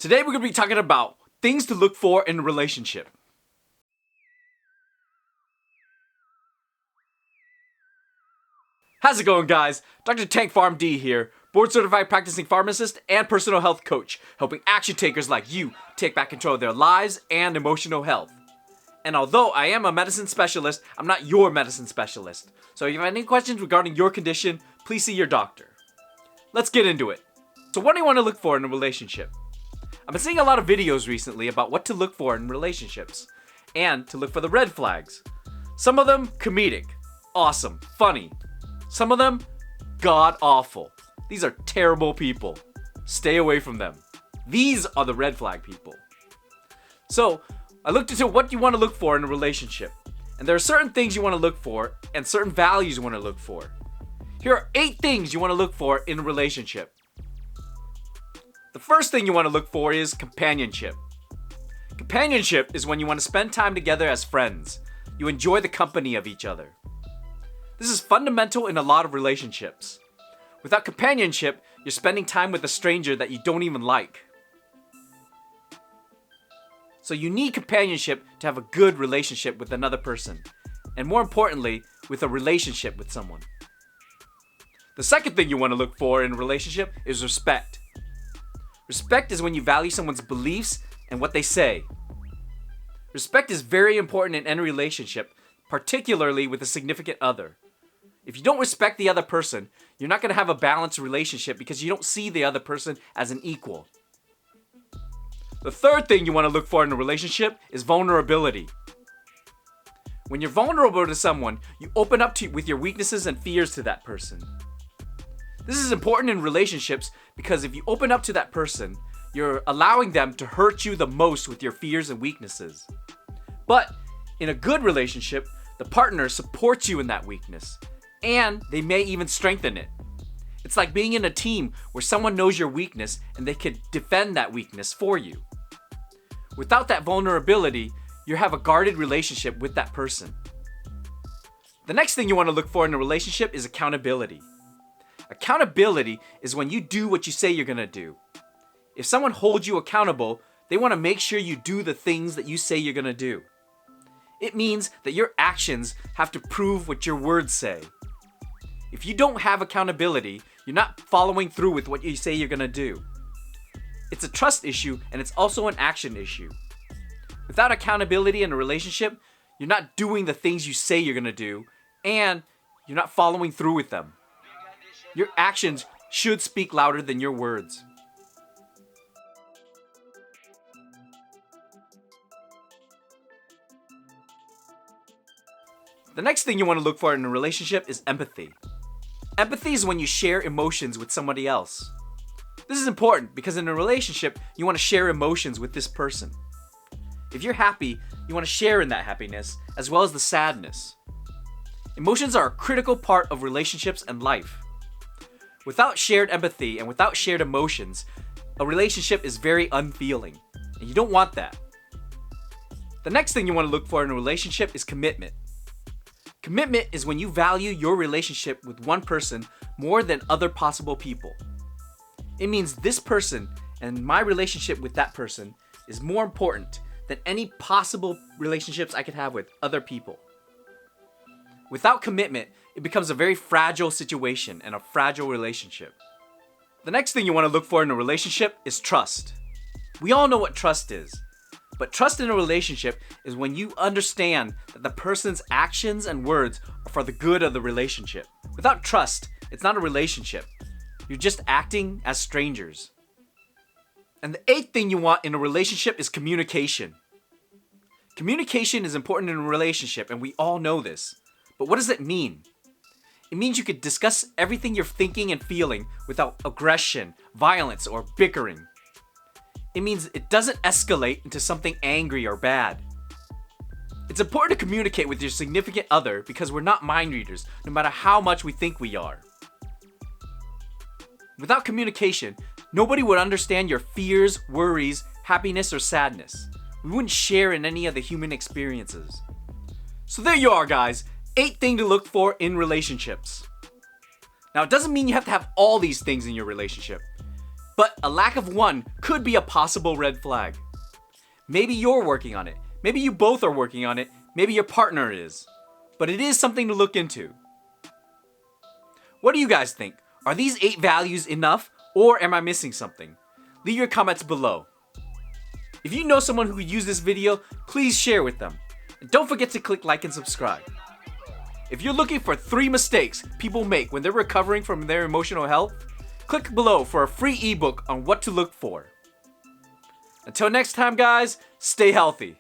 Today we're going to be talking about things to look for in a relationship. How's it going, guys? drtankpharmd here, board certified practicing pharmacist and personal health coach, helping action takers like you take back control of their lives and emotional health. And although I am a medicine specialist, I'm not your medicine specialist. So if you have any questions regarding your condition, please see your doctor. Let's get into it. So what do you want to look for in a relationship? I've been seeing a lot of videos recently about what to look for in relationships and to look for the red flags. Some of them comedic, awesome, funny. Some of them god awful. These are terrible people. Stay away from them. These are the red flag people. So I looked into what you want to look for in a relationship. And there are certain things you want to look for and certain values you want to look for. Here are 8 things you want to look for in a relationship. The first thing you want to look for is companionship. Companionship is when you want to spend time together as friends. You enjoy the company of each other. This is fundamental in a lot of relationships. Without companionship, you're spending time with a stranger that you don't even like. So you need companionship to have a good relationship with another person. And more importantly, with a relationship with someone. The second thing you want to look for in a relationship is respect. Respect is when you value someone's beliefs and what they say. Respect is very important in any relationship, particularly with a significant other. If you don't respect the other person, you're not going to have a balanced relationship because you don't see the other person as an equal. The third thing you want to look for in a relationship is vulnerability. When you're vulnerable to someone, you open up with your weaknesses and fears to that person. This is important in relationships because if you open up to that person, you're allowing them to hurt you the most with your fears and weaknesses. But in a good relationship, the partner supports you in that weakness, and they may even strengthen it. It's like being in a team where someone knows your weakness and they can defend that weakness for you. Without that vulnerability, you have a guarded relationship with that person. The next thing you want to look for in a relationship is accountability. Accountability is when you do what you say you're going to do. If someone holds you accountable, they want to make sure you do the things that you say you're going to do. It means that your actions have to prove what your words say. If you don't have accountability, you're not following through with what you say you're going to do. It's a trust issue and it's also an action issue. Without accountability in a relationship, you're not doing the things you say you're going to do and you're not following through with them. Your actions should speak louder than your words. The next thing you want to look for in a relationship is empathy. Empathy is when you share emotions with somebody else. This is important because in a relationship, you want to share emotions with this person. If you're happy, you want to share in that happiness as well as the sadness. Emotions are a critical part of relationships and life. Without shared empathy and without shared emotions, a relationship is very unfeeling, and you don't want that. The next thing you want to look for in a relationship is commitment. Commitment is when you value your relationship with one person more than other possible people. It means this person and my relationship with that person is more important than any possible relationships I could have with other people. Without commitment, it becomes a very fragile situation and a fragile relationship. The next thing you want to look for in a relationship is trust. We all know what trust is, but trust in a relationship is when you understand that the person's actions and words are for the good of the relationship. Without trust, it's not a relationship. You're just acting as strangers. And the 8th thing you want in a relationship is communication. Communication is important in a relationship, and we all know this. But what does it mean? It means you could discuss everything you're thinking and feeling without aggression, violence, or bickering. It means it doesn't escalate into something angry or bad. It's important to communicate with your significant other because we're not mind readers, no matter how much we think we are. Without communication, nobody would understand your fears, worries, happiness, or sadness. We wouldn't share in any of the human experiences. So there you are, guys. 8 things to look for in relationships. Now, it doesn't mean you have to have all these things in your relationship, But a lack of one could be a possible red flag. Maybe you're working on it. Maybe you both are working on it. Maybe your partner is. But it is something to look into. What do you guys think? Are these 8 values enough, or am I missing something? Leave your comments below. If you know someone who could use this video, please share with them. And don't forget to click like and subscribe. If you're looking for 3 mistakes people make when they're recovering from their emotional health, click below for a free ebook on what to look for. Until next time, guys, stay healthy.